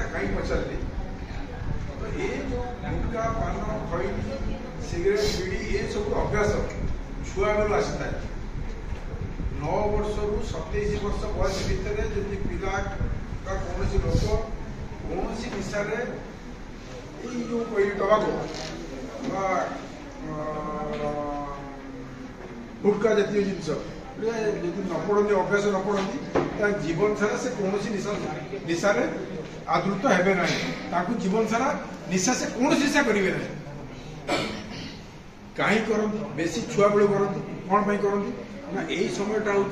କଥା कहीं पचारे तो ये जो गुटखा पान खैनी सिगरेट बीड़ी ये सब अभ्यास छुआ बेलू आसी था 9 वर्ष रु 27 वर्ष बयस भितर जब पिला का कौन लोक कौन निशा जो टबाको गुटखा जातीय जिनस यदि न पढ़ती अभ्यास न पढ़ती जीवन सारा से कौन निशा आदृत हेबे ना जीवन सारा निशा से कौन निशा करेंगे ना कहीं करती बेसी छुआ बेलू करती कौन पर करती ना यही समयटा हूँ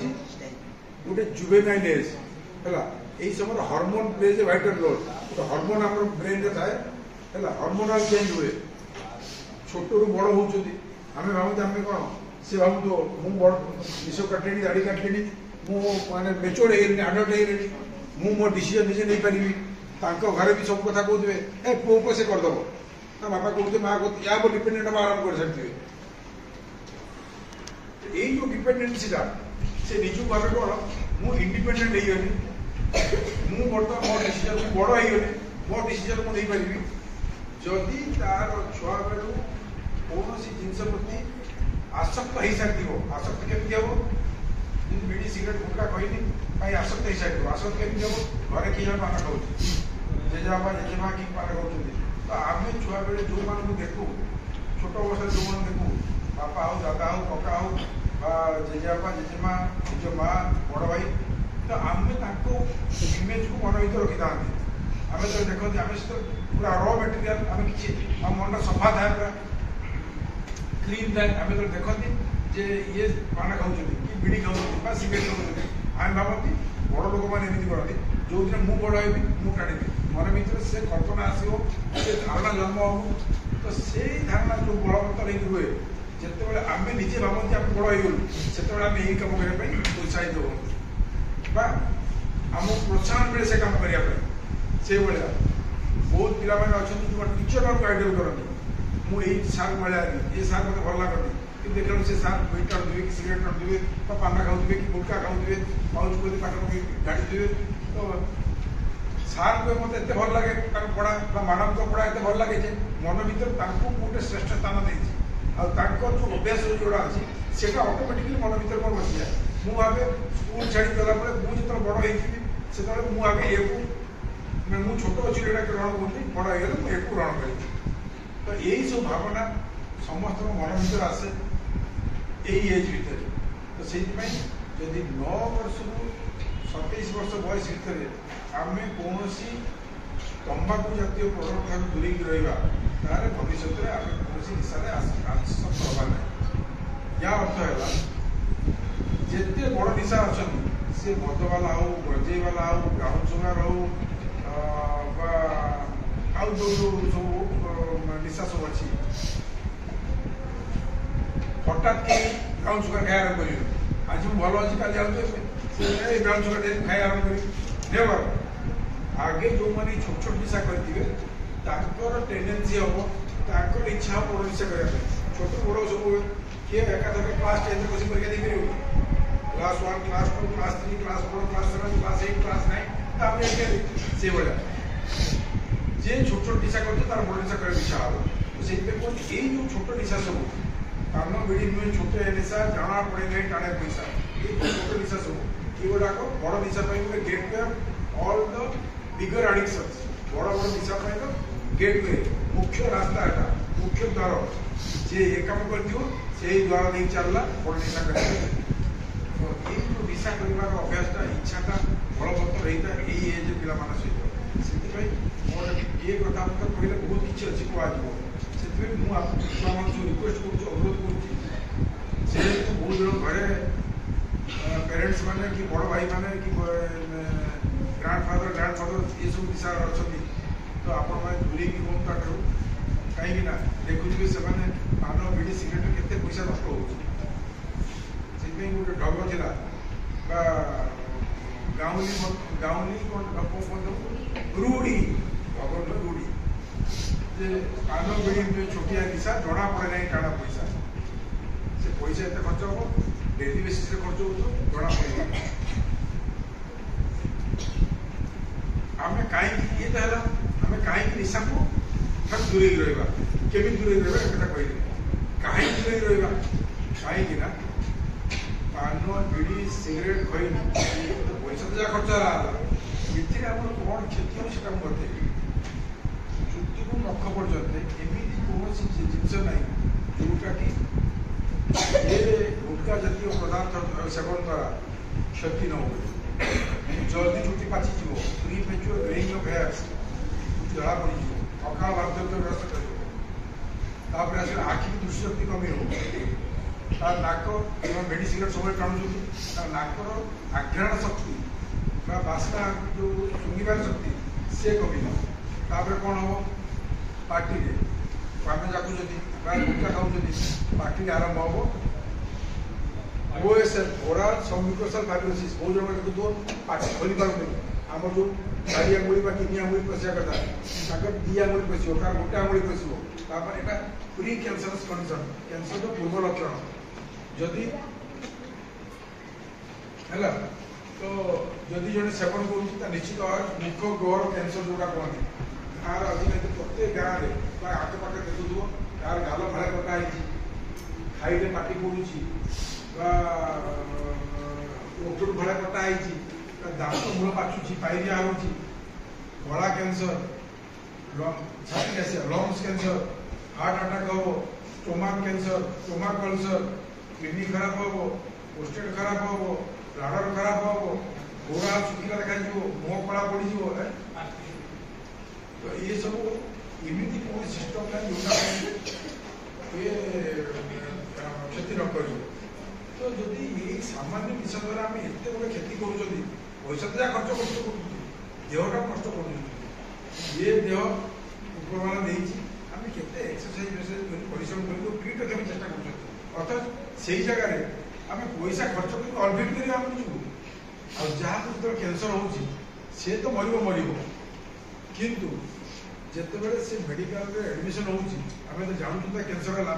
गोटे जुवेनाइल एज है यही समय hormone plays a vital role तो हार्मोन आम ब्रेन रे थाए है हार्मोनाल चेंज हुए छोट रू बड़ होती आम भावते आम कौन सी भाव तो मुझ बड़ निश काटे दाढ़ी काटे मुझे मेच्योर है आडल्ट है मुझ मो डिसीजन निजे नहीं पारि घरे भी सब कथा कहते ए पुओ को से करदेव ना बापा कहते माँ कहते या डिपेंडेंट हम आराम कर सकते यही जो डिपेंडेंसीटा से निजु भाव कौन मुझे इंडिपेंडेंट होगनी मुझे बर्तमान मो डिसीजन बड़ होगली मो डिसीजन मुझे पारि जदि तार छुआ बेलू कौन जिनस प्रति आसक्त हो सारी आसक्त केमी हम बीड़ी सिगरेट गुटखा खैनी कहीं आसक्त हो सारी आसक्त केमी हम घरे किए पान खाऊ जेजेबापा जेजेमा कि पान खाऊँ तो आम छुआ बेले जो मानू देखू छोट अवस्था जो मैं देखू बापा हो दादा हो कका हो जेजेबापा जेजेमा निज माँ बड़ भाई तो आम इमेज को मन भर रखी था आम तो देखते आम पूरा र मेटेरियाल आम कि मन सफा था पूरा क्लीन था आम तो देखते जे ये पान खाऊँ कि बीड़ी खाऊँ सिगरेट खाऊँ आम भावती बड़ लोक मैंने एमती करती जो दिन मुझे बड़ हेबी मुझे टाणी मन भर से कल्पना आसो से धारणा जन्म हो तो से धारणा जो बलवत्तर हुए जिते आम निजे भावती आम बड़ हो से आम यही कम करने उत्साहित हो आमको प्रोत्साहन मिले से कम करने से भाया बहुत पिला अच्छा जो टीचर मैं आइडियल करती मुझे सार भाया ये सार मत भल लगती कि देखा से सार बीट टाणुवे कि सिगरेट टाणुवे पान खाऊे कि गुटखा खाऊे पाउच को पाठ गाड़ी तो सार को मत एत भल लगे पढ़ा मैडम को पढ़ा एत भल लगे मन भर गोटे श्रेष्ठ स्थान देती जो अभ्यास जोड़ा अच्छी से अटोमेटिकली मन भर मोर बस जाए मुझे भावे स्कूल छाड़ी गला मुझे जो बड़ होती से मुझे ये मुझे छोट अच्छी ग्रहण करूँ बड़ हो गले मुझे ग्रहण करी तो यही सब भावना समस्त मन भर आसे यही एज भितर तो से जदि 9 वर्ष रु 27 वर्ष बयस भितर आम कौन तंबाकू जातीय प्रोडक्ट ठार दूरे रहा तार भविष्य में आम कौन निशा आसक्त हवा ना या अर्थ है जिते बड़ निशा अच्छा सी मदवाला हो गंजेवाला हो ब्राउन सुगार हो जो सब निशा सब अच्छी हठात कि ब्राउन सुगार खाई आरम्भ कर आज भल अच्छी कल जाऊँ ब्राउन सुगार खाई आरम्भ कर नेवर आगे जो मैंने छोट छोट निशा करेंगे टेंडेन्सी हम इच्छा हम बड़ निशा करने छोट बड़ सब किए एकाधर क्लास 10 बस परीक्षा दे पार class 1 class 2 class 3 class 4 class 7 class 8 class 9 से भाया जे छोट छोट निशा करते तार बड़ निशा कर इच्छा हम तो से कहते जो छोट निशा सब पान बीड़ी नुहे छोट निशा जाना पड़े नहीं टाणे पैसा ये छोट निशा सब ये गुड़ाक बड़ निशा गोटे gateway all the bigger addictions बड़ बड़ निशा गेट वे मुख्य रास्ता एटा मुख्य द्वार जे ये कम कर से द्वारा नहीं चलला बड़ निशा कर तो ये जो निशा कर अभ्यासटा इच्छाटा बलवत्तर होता है यही एज पिला सहित से ये कथा कहले बहुत किसी अच्छी कह से मुझे सब रिक्वेस्ट कर अनुरोध कर बहुत जन घरे पेरेंट्स मैंने कि बड़ भाई मैंने कि ग्रांड फादर ये सब दिशा अच्छा तो आपण मैंने दूरे की हूँ ताठू कहीं देखुए से पान बीड़ी सिगरेट केते पैसा नष्ट हो गोटे ढग था गाँवली रूढ़ी ढग रूढ़ी पान बीड़ी छोटिया निशा जना पड़े ना टाणा पैसा से पैसा एत खर्च हम डेली बेसिस खर्च हो जना पड़े आम कहीं ये आम कहीं निशा को दूरे रहा केमी दूरे रहा एक कहले कहीं दूरे रहा कहीं पान बीड़ी सिगरेट खई तो पैसा तो जहाँ खर्च ये आम कौन क्षति हो सीटा बतेबी चुट्टी को नख पर्यंत एमती कौन जिनस ना जोटा कि गुटखा जातीय पदार्थ सेवन द्वारा क्षति न हो जल्दी चुट्टी पाचिज premature greying of hairs जला पड़ अकाल वार्धक्य ग्रस्त कर आखि की दृष्टिशक्ति कमी हो तार नाक मेडी सिगरेट सब टाणुच्च नाकर आघ्राण शक्ति बास्ना जो शुंगार शक्ति सी कमिला कौन हम पार्टी पान जाकुँच गुटखा खाऊँ पार्टी आरंभ हम ओएसएल ओराल सबम्यूकोसल फाइब्रोसिस बहुत जन देखुव पार्टी खोली पारे आम जो चारि आंगुली तीन आंगुली पशिया कथा दी आंगुली पश गोटे आंगुली पशर यहाँ प्री कैंसरस कंडीशन कैंसर पूर्व लक्षण जदि है तो जदि जड़े सेवन कर निश्चित मुख गौर कैंसर जोटा कहते गाँव आजिकल प्रत्येक गाँव में आखपाखे देखुव यार गाल भाड़ा कटा खाइले पाटी पड़ुची ओपड़ भाड़ा कटा दांत मूल पाचुची पायरिया हो गला cancer lungs cancer heart attack हम stomach cancer stomach ulcer kidney खराब हम प्रोस्टेट खराब हम ब्लाडर खराब हम गोड़ा शुखिला देखा मुह कला पड़ तो ये सब इमिति कौन सिस्टम ना जोटा ये क्षति न कर तो जदि ये सामान्य विषय द्वारा आम एत बड़े क्षति कर पैसा तो जहाँ खर्च कर देहटा नष्ट कर ये देह उपरवाला नहीं आम के एक्सरसाइज परिश्रम कर फिट रखा चेष्टा कर अर्थात से जगह आम पैसा खर्च कर अल्फिट कर जहाँ जो कैंसर हो तो मर किंतु जिते से मेडिकल एडमिशन होमें तो जानूँ कैंसर है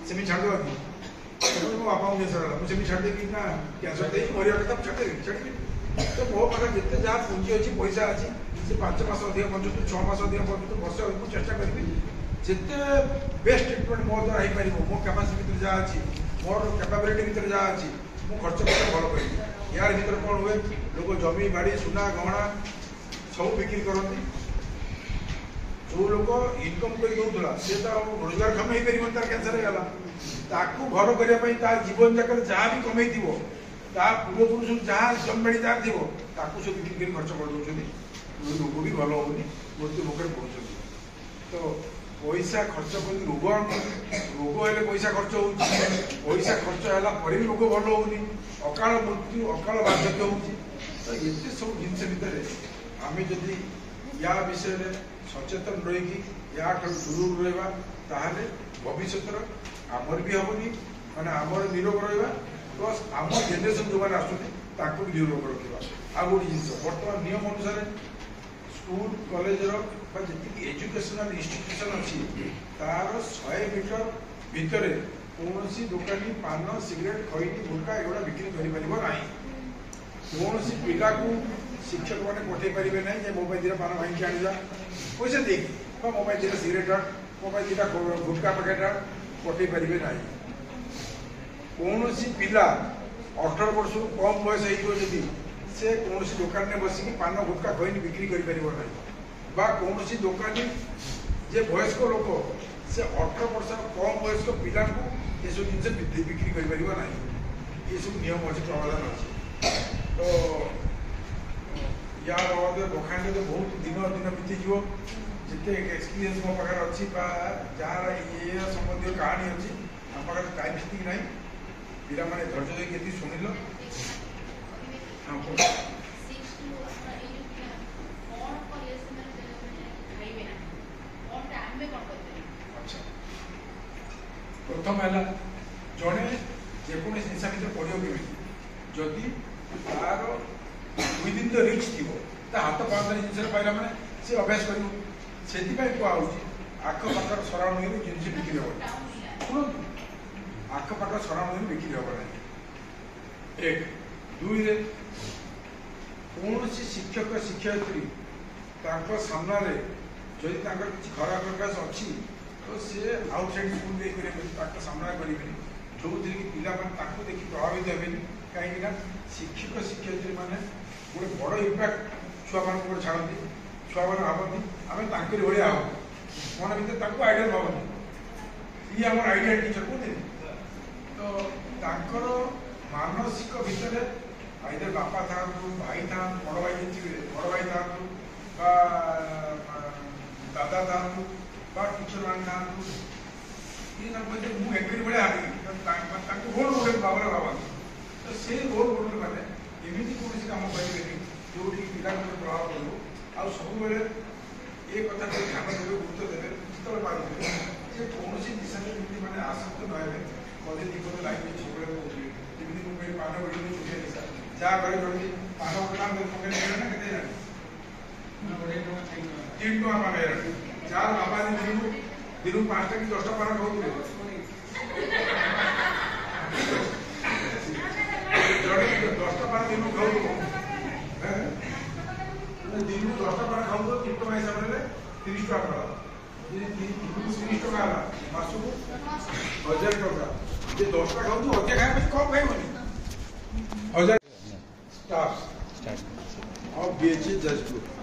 सेमी छाड़ा कि मो बापा कैंसर है मुझे छाड़देवी ना कैंसर दे मरिया कथा छाड़ी तो मो पाखे जिते जहाँ पुंजी अच्छी पैसा अच्छी से 5 मास अधिक बचुँ 6 मास अधिक बचुँ वर्ष को चेष्टा करी जिते बेस्ट ट्रिटमेंट मो द्वारा हो पार मो कैपासीटी भर जहाँ अच्छी मोर कैपेबिलिटी भर जहाँ अच्छी मुझे खर्च कर भल करी यार भर कौन हुए लोग जमी बाड़ी सुना गहना सब बिक्री करती जो लोग इनकम कर दूसरा सी तो रोजगार क्षम हो पार तार कैंसर होगा ताकू घर करने जीवन जाकर जहाँ भी कमे पूर्वपुरुष जहाँ जमीबाड़ी तार थी सब बिक्री कर खर्च कर दौरान रोग भी भल होनी मृत्यु मुखे पड़ुं तो पैसा खर्च कर रोग रोग हेल्ले पैसा खर्च हो पैसा खर्च है भी रोग भल होनी अकाल मृत्यु अकाल बार्धक्य हो तो ये सब जिन भितर आम जदि या विषय सचेतन रही या दूर रहा भविष्य आमर भी हेनी मैंने आमर निरोग रहा प्लस आम जेनेरेशन जो मैंने आसुँच भी निरोग रखा आ गए जिन बर्तमान नियम अनुसार स्कूल कॉलेजर जी एजुकेशनल इंस्टीट्यूशन अच्छी तार 100 मीटर भितर कौन दुकानी पान सिगरेट खैनी गुटखा एगुड़ा बिक्री करना कौन पिला को शिक्षक मैंने पठे पारे ना जे मो दिन पान भाई आने पैसा देख मो दिन सिगरेट मो दिन गुटखा पैकेट पठे पारे ना कौन पिला 18 वर्ष कम बयस होती से कौन दुकान में बसिक पान गुटखा खैनी बिक्री कर कौन दुकानी जे वयस्क लोक से 18 वर्ष कम वयस्क पिला ये सब जिन बिक्री करना ये सब नियम अच्छे प्रावधान अच्छे तो या बाबद बखाणी तो बहुत दिन दिन बीतीज जिते एक्सपीरियंस मो पाखे अच्छी जहाँ ये संबंधी कहानी अच्छी आम पाखे टाइम से ना पिला मैंने धैर्य देती शुणिल अच्छा प्रथम है जड़े जेको निशा भर पड़ो कमी जदि तार विदिन द रिच थी हाथ पाँच जिन पाइला मैंने सी अभ्यास कर आखपाखर सराउंडिंग जिन बिक्री हम शुणु आखपाख सराउंडिंग बिक्री हम ना एक दुई कौन शिक्षक शिक्षयित्री सामना जदि किसी खराब प्रकाश अच्छी तो सी आउटसाइड स्कूल देकर सामना करेंगे जो थी कि पिला देखी प्रभावित हे कहीं शिक्षक शिक्षयित्री मैंने गोटे बड़ इम्पैक्ट छुआ मान छाड़ती छुआ मैंने भावती आम तक भाया हम मन भर आइडियल भावनी ये आम आइडियल टीचर कहते तो मानसिक भितर आइदर बापा था भाई था बड़ भाई बड़ भाई था दादा था टीचर मान था ये मुझे भाया रोल मॉडल भाव में भावती तो से रोल मॉडल मैंने एमती कौन कम करेंगे जो पिला प्रभाव पड़ो आ सब ये कथा ध्यान देवे गुरुत्व देवे जिते पारे जे कौन दिशा मैंने आसक्त न हे कदे दीपद लाइफ सब जमी मुझे पान बड़ी छुटे निशा जहाँ घर चलती पान गोटे पकड़ ना के 3 टका पान जार बाबा दिन को 5टा कि 10टा पान खाऊ 10टा पान दिन को खाऊ दिन को 10टा पान खाऊ 3 टका हिसाब से 30 टका पड़ा 30 टका है मास को 1000 टका ये 10टा खाऊ तो अधिक खाए कम खाइबनी 1000 स्टाफ और बीएचए जजपुर